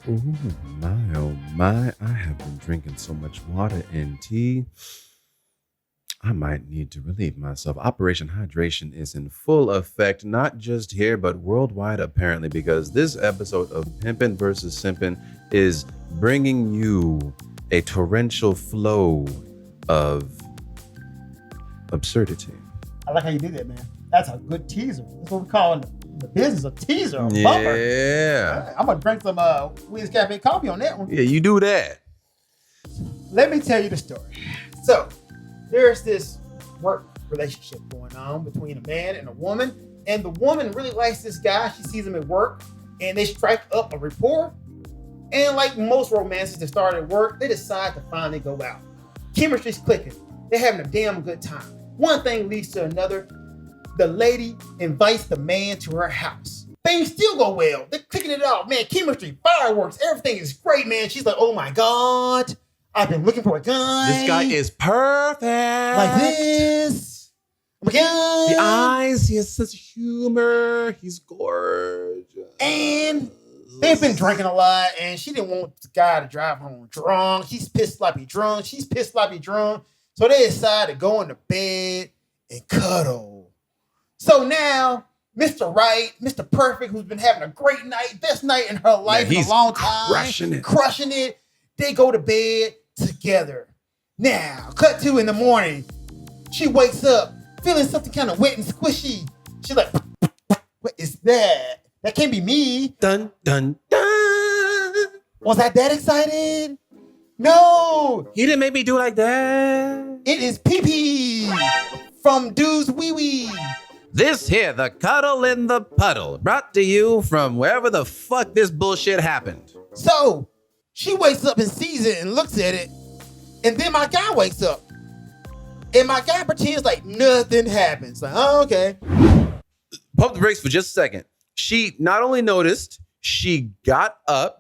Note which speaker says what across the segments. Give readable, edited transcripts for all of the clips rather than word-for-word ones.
Speaker 1: Ooh, my, oh my. I have been drinking so much water and tea. I might need to relieve myself. Operation Hydration is in full effect, not just here, but worldwide, apparently, because this episode of Pimpin versus Simpin is bringing you a torrential flow of absurdity.
Speaker 2: I like how you did that, man. That's a good teaser. That's what we call in the business a teaser, a bumper.
Speaker 1: Yeah.
Speaker 2: I'm gonna drink some Wiz Cafe coffee on that one.
Speaker 1: Yeah, you do that.
Speaker 2: Let me tell you the story. So, there's this work relationship going on between a man and a woman, and the woman really likes this guy. She sees him at work, and they strike up a rapport. And like most romances that start at work, they decide to finally go out. Chemistry's clicking. They're having a damn good time. One thing leads to another. The lady invites the man to her house. Things still go well. They're clicking it off. Man, chemistry, fireworks, everything is great, man. She's like, oh my God, I've been looking for a guy.
Speaker 1: This guy is perfect.
Speaker 2: Like this. Oh my God.
Speaker 1: The eyes, he has such humor. He's gorgeous.
Speaker 2: And they've been drinking a lot, and she didn't want the guy to drive home drunk. He's pissed sloppy drunk. She's pissed sloppy drunk. So they decide to go into bed and cuddle. So now, Mr. Right, Mr. Perfect, who's been having a great night, best night in her life in a long time. Crushing it. They go to bed together. Now, cut to in the morning. She wakes up feeling something kind of wet and squishy. She's like, what is that? That can't be me.
Speaker 1: Dun, dun, dun.
Speaker 2: Was I that excited? No.
Speaker 1: He didn't make me do like that.
Speaker 2: It is Pee-Pee from Dude's Wee Wee.
Speaker 1: This here, the cuddle in the puddle, brought to you from wherever the fuck this bullshit happened.
Speaker 2: So, she wakes up and sees it and looks at it, and then my guy wakes up. And my guy pretends like nothing happens. Like, oh, okay.
Speaker 1: Pump the brakes for just a second. She not only noticed, she got up,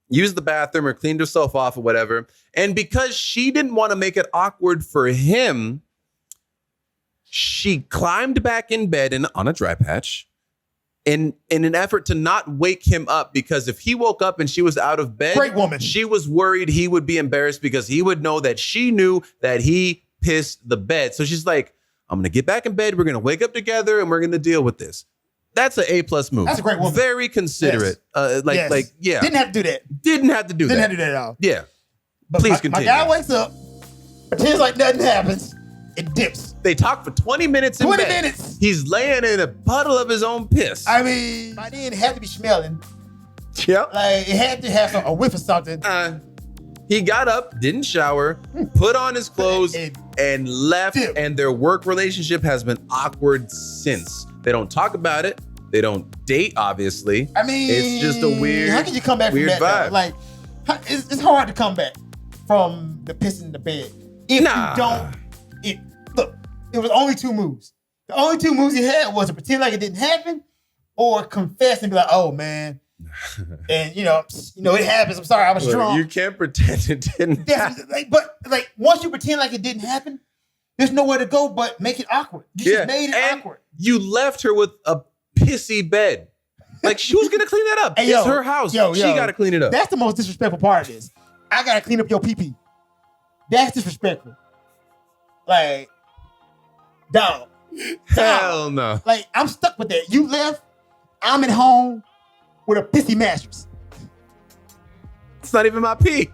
Speaker 1: used the bathroom or cleaned herself off or whatever, and because she didn't want to make it awkward for him, she climbed back in bed on a dry patch in an effort to not wake him up, because if he woke up and she was out of bed,
Speaker 2: great woman,
Speaker 1: she was worried he would be embarrassed because he would know that she knew that he pissed the bed. So she's like, I'm going to get back in bed. We're going to wake up together and we're going to deal with this. That's an A+ move.
Speaker 2: That's a great woman.
Speaker 1: Very considerate.
Speaker 2: Yes.
Speaker 1: Yeah.
Speaker 2: Didn't have to do that.
Speaker 1: Didn't have to do that
Speaker 2: at all.
Speaker 1: Yeah.
Speaker 2: But
Speaker 1: Please
Speaker 2: my
Speaker 1: continue.
Speaker 2: guy wakes up, pretends like nothing happens, it dips.
Speaker 1: They talk for 20 minutes in
Speaker 2: 20
Speaker 1: bed.
Speaker 2: minutes.
Speaker 1: He's laying in a puddle of his own piss.
Speaker 2: I mean, by then it had to be smelling.
Speaker 1: Yep.
Speaker 2: Like, it had to have a whiff of something.
Speaker 1: He got up, didn't shower, put on his clothes, and left.
Speaker 2: Dip.
Speaker 1: And their work relationship has been awkward since. They don't talk about it. They don't date, obviously.
Speaker 2: I mean,
Speaker 1: it's just a weird,
Speaker 2: how can you come back from
Speaker 1: weird
Speaker 2: that?
Speaker 1: vibe.
Speaker 2: Though? Like, it's hard to come back from the piss in the bed. If you don't, it was only two moves. The only two moves he had was to pretend like it didn't happen, or confess and be like, "Oh man," and you know, it happens. I'm sorry, I was drunk.
Speaker 1: You can't pretend it didn't happen.
Speaker 2: But once you pretend like it didn't happen, there's nowhere to go but make it awkward. You just made it awkward.
Speaker 1: You left her with a pissy bed. Like, she was gonna clean that up.
Speaker 2: Hey,
Speaker 1: it's her house. She gotta clean it up.
Speaker 2: That's the most disrespectful part of this. I gotta clean up your pee-pee. That's disrespectful. Like, dog.
Speaker 1: Hell no.
Speaker 2: Like, I'm stuck with that. You left, I'm at home with a pissy mattress.
Speaker 1: It's not even my pee.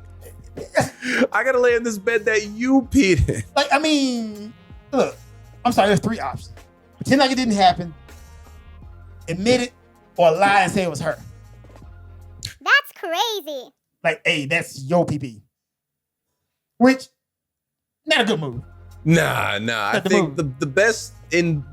Speaker 1: I gotta lay in this bed that you peed in.
Speaker 2: Like, I mean, look, I'm sorry, there's three options. Pretend like it didn't happen, admit it, or lie and say it was her.
Speaker 3: That's crazy.
Speaker 2: Like, hey, that's your pee-pee. Which, not a good move.
Speaker 1: Nah. I think the best in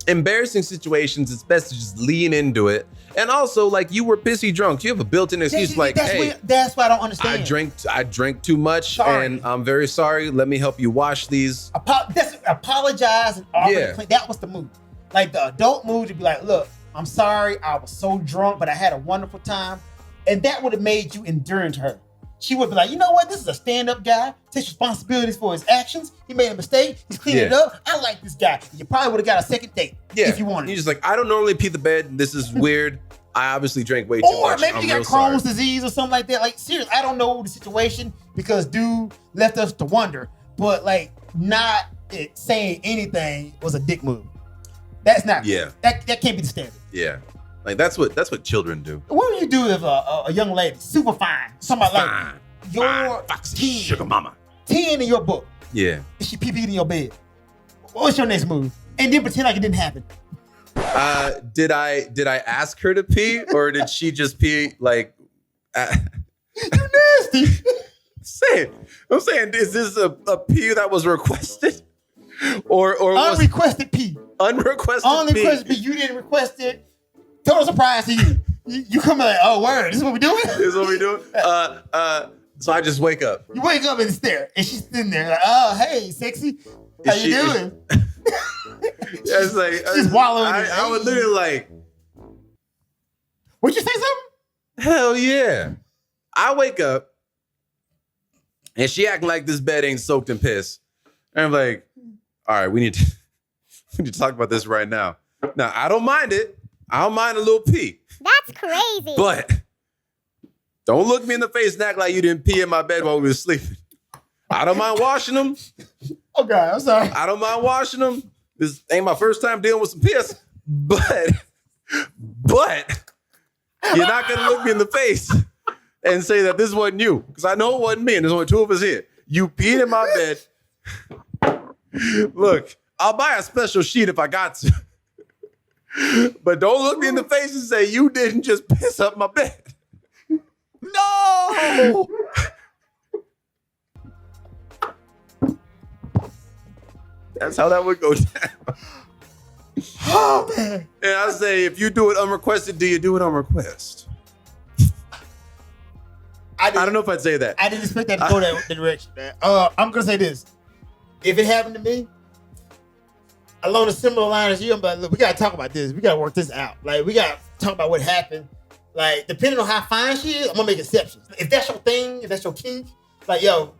Speaker 1: embarrassing situations, it's best to just lean into it. And also, like, you were pissy drunk. You have a built-in excuse,
Speaker 2: That's why I don't understand.
Speaker 1: I drank too much,
Speaker 2: sorry.
Speaker 1: and I'm very sorry. Let me help you wash these.
Speaker 2: Apologize and offer to clean. That was the move. Like, the adult move to be like, look, I'm sorry, I was so drunk, but I had a wonderful time. And that would have made you endearing to her. She would be like, you know what? This is a stand-up guy. Takes responsibilities for his actions. He made a mistake. He's cleaning it up. I like this guy. You probably would have got a second date if you wanted.
Speaker 1: You're just like, I don't normally pee the bed. This is weird. I obviously drank way too
Speaker 2: Or
Speaker 1: much.
Speaker 2: maybe
Speaker 1: I'm
Speaker 2: you got
Speaker 1: real sorry.
Speaker 2: Crohn's disease or something like that. Like, seriously, I don't know the situation because dude left us to wonder. But like, not saying anything was a dick move. That's not.
Speaker 1: Yeah.
Speaker 2: That can't be the standard.
Speaker 1: Yeah. Like that's what children do.
Speaker 2: What would you do if a young lady, super fine, somebody like
Speaker 1: Fine.
Speaker 2: your
Speaker 1: Fine. Foxy
Speaker 2: 10,
Speaker 1: sugar mama.
Speaker 2: 10 in your book,
Speaker 1: Yeah.
Speaker 2: and she pee-peed in your bed? What's your next move? And then pretend like it didn't happen.
Speaker 1: Did I ask her to pee or did she just pee like?
Speaker 2: You nasty.
Speaker 1: I'm saying, is this a pee that was requested, or was
Speaker 2: Unrequested pee.
Speaker 1: unrequested
Speaker 2: Unrequested
Speaker 1: pee?
Speaker 2: pee. You didn't request it. Total surprise to you. You come like, oh word, this is what we doing?
Speaker 1: This is what we doing? So I just wake up.
Speaker 2: You wake up and stare, and she's sitting there like, oh hey, sexy, how
Speaker 1: Is
Speaker 2: you
Speaker 1: she-
Speaker 2: doing?
Speaker 1: Yeah, it's like
Speaker 2: She's wallowing in it.
Speaker 1: I was literally like,
Speaker 2: Would you say something?
Speaker 1: hell yeah. I wake up and she acting like this bed ain't soaked in piss. And I'm like, all right, we need to talk about this right now. Now, I don't mind it. I don't mind a little pee.
Speaker 3: That's crazy.
Speaker 1: But don't look me in the face and act like you didn't pee in my bed while we were sleeping. I don't mind washing them.
Speaker 2: Oh God, I'm sorry.
Speaker 1: I don't mind washing them. This ain't my first time dealing with some piss. But you're not going to look me in the face and say that this wasn't you. Because I know it wasn't me and there's only two of us here. You peed in my bed. Look, I'll buy a special sheet if I got to. But don't look me in the face and say you didn't just piss up my bed. No! That's how that would go down.
Speaker 2: Oh man.
Speaker 1: And I say, if you do it unrequested, do you do it on request? I don't know if I'd say that.
Speaker 2: I didn't expect that to go that direction, man. I'm gonna say this: if it happened to me, along a similar line as you, I'm like, look, we gotta talk about this. We gotta work this out. Like, we gotta talk about what happened. Like, depending on how fine she is, I'm gonna make exceptions. If that's your thing, if that's your kink, like, yo,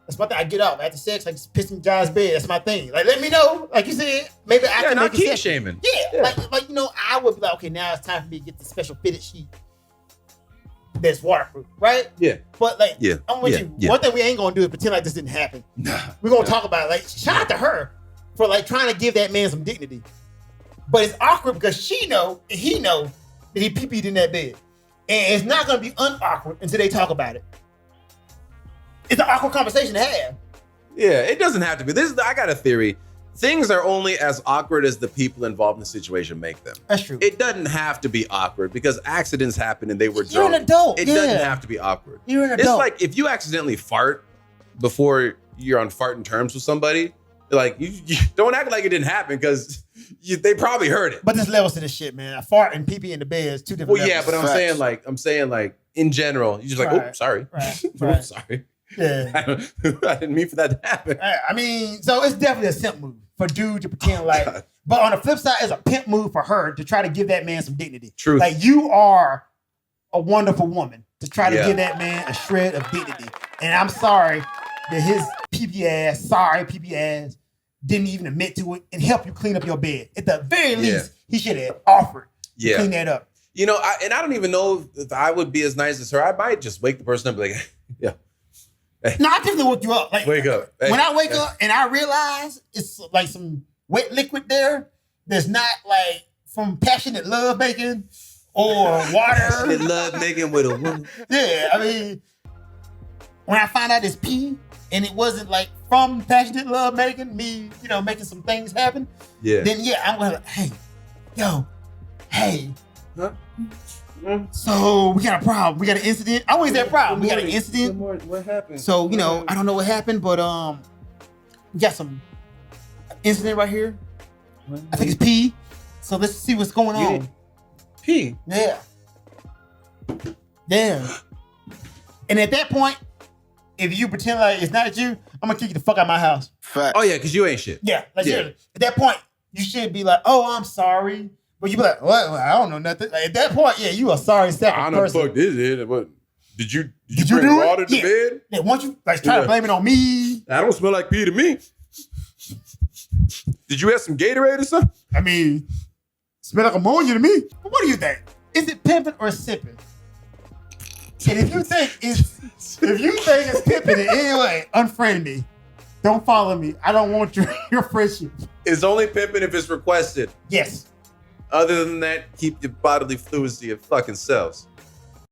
Speaker 2: that's my thing. I get up after sex, like pissing John's bed. That's my thing. Like, let me know. Like you said, maybe I can
Speaker 1: not
Speaker 2: make
Speaker 1: kink
Speaker 2: exceptions.
Speaker 1: shaming.
Speaker 2: Yeah, like you know, I would be like, okay, now it's time for me to get the special fitted sheet that's waterproof, right?
Speaker 1: Yeah.
Speaker 2: But like,
Speaker 1: Yeah.
Speaker 2: I'm with
Speaker 1: Yeah.
Speaker 2: you.
Speaker 1: Yeah.
Speaker 2: One thing we ain't gonna do is pretend like this didn't happen.
Speaker 1: Nah.
Speaker 2: We're gonna talk about it. Like, shout out to her for like trying to give that man some dignity. But it's awkward because she know and he know that he pee-peed in that bed. And it's not gonna be unawkward until they talk about it. It's an awkward conversation to have.
Speaker 1: Yeah, it doesn't have to be. I got a theory. Things are only as awkward as the people involved in the situation make them.
Speaker 2: That's true.
Speaker 1: It doesn't have to be awkward because accidents happen and they were
Speaker 2: You're
Speaker 1: drunk.
Speaker 2: an adult.
Speaker 1: It
Speaker 2: yeah.
Speaker 1: doesn't have to be awkward.
Speaker 2: You're an adult.
Speaker 1: It's like if you accidentally fart before you're on farting terms with somebody, like you don't act like it didn't happen because they probably heard it.
Speaker 2: But there's levels to this shit, man. A fart and pee-pee in the bed is two different
Speaker 1: Well, yeah,
Speaker 2: levels.
Speaker 1: but I'm saying like in general, you're just like,
Speaker 2: Right.
Speaker 1: oh, sorry.
Speaker 2: Right.
Speaker 1: Oh,
Speaker 2: Right.
Speaker 1: sorry.
Speaker 2: Yeah.
Speaker 1: I didn't mean for that to happen.
Speaker 2: I mean, so it's definitely a simp move for dude to pretend like.
Speaker 1: God.
Speaker 2: But on the flip side, it's a pimp move for her to try to give that man some dignity.
Speaker 1: Truth.
Speaker 2: Like, you are a wonderful woman to try to
Speaker 1: Yeah.
Speaker 2: give that man a shred of dignity. And I'm sorry that his pee-pee ass, didn't even admit to it and help you clean up your bed. At the very least, he should have offered to
Speaker 1: Yeah.
Speaker 2: clean that up.
Speaker 1: You know, I don't even know if I would be as nice as her. I might just wake the person up and be like, yeah,
Speaker 2: No, I definitely woke you up. Like,
Speaker 1: wake up. Hey,
Speaker 2: when I wake
Speaker 1: hey.
Speaker 2: up and I realize it's like some wet liquid there that's not like from passionate love making or water.
Speaker 1: Passionate love making with a woman.
Speaker 2: Yeah, I mean, when I find out it's pee and it wasn't like from passionate love making, me, you know, making some things happen,
Speaker 1: Yeah.
Speaker 2: then yeah, I'm gonna like, hey,
Speaker 1: Huh?
Speaker 2: so we got a problem. We got an incident. I always that problem. We got an incident.
Speaker 1: What happened?
Speaker 2: So, you know, I don't know what happened, but we got some incident right here. I think it's pee. So let's see what's going
Speaker 1: You
Speaker 2: on.
Speaker 1: did- P.
Speaker 2: Yeah. Yeah. And at that point, if you pretend like it's not at you, I'm gonna kick you the fuck out of my house.
Speaker 1: Oh yeah, because you ain't shit.
Speaker 2: Yeah. Like
Speaker 1: Yeah.
Speaker 2: seriously. At that point, you should be like, oh, I'm sorry. But you be like, what? I don't know nothing. Like, at that point, yeah, you a sorry sack
Speaker 1: I know
Speaker 2: person.
Speaker 1: fuck this is. What? Did you
Speaker 2: Did you
Speaker 1: bring
Speaker 2: do it?
Speaker 1: water to
Speaker 2: Yeah.
Speaker 1: bed?
Speaker 2: Yeah, once you like try to
Speaker 1: Yeah.
Speaker 2: blame it on me,
Speaker 1: I don't smell like pee to me. Did you have some Gatorade or something?
Speaker 2: I mean, smell like ammonia to me. What do you think? Is it pimping or sipping? And if you think it's pimping in any way, unfriend me. Don't follow me. I don't want your friendship.
Speaker 1: It's only pimping if it's requested.
Speaker 2: Yes.
Speaker 1: Other than that, keep your bodily fluids to your fucking selves.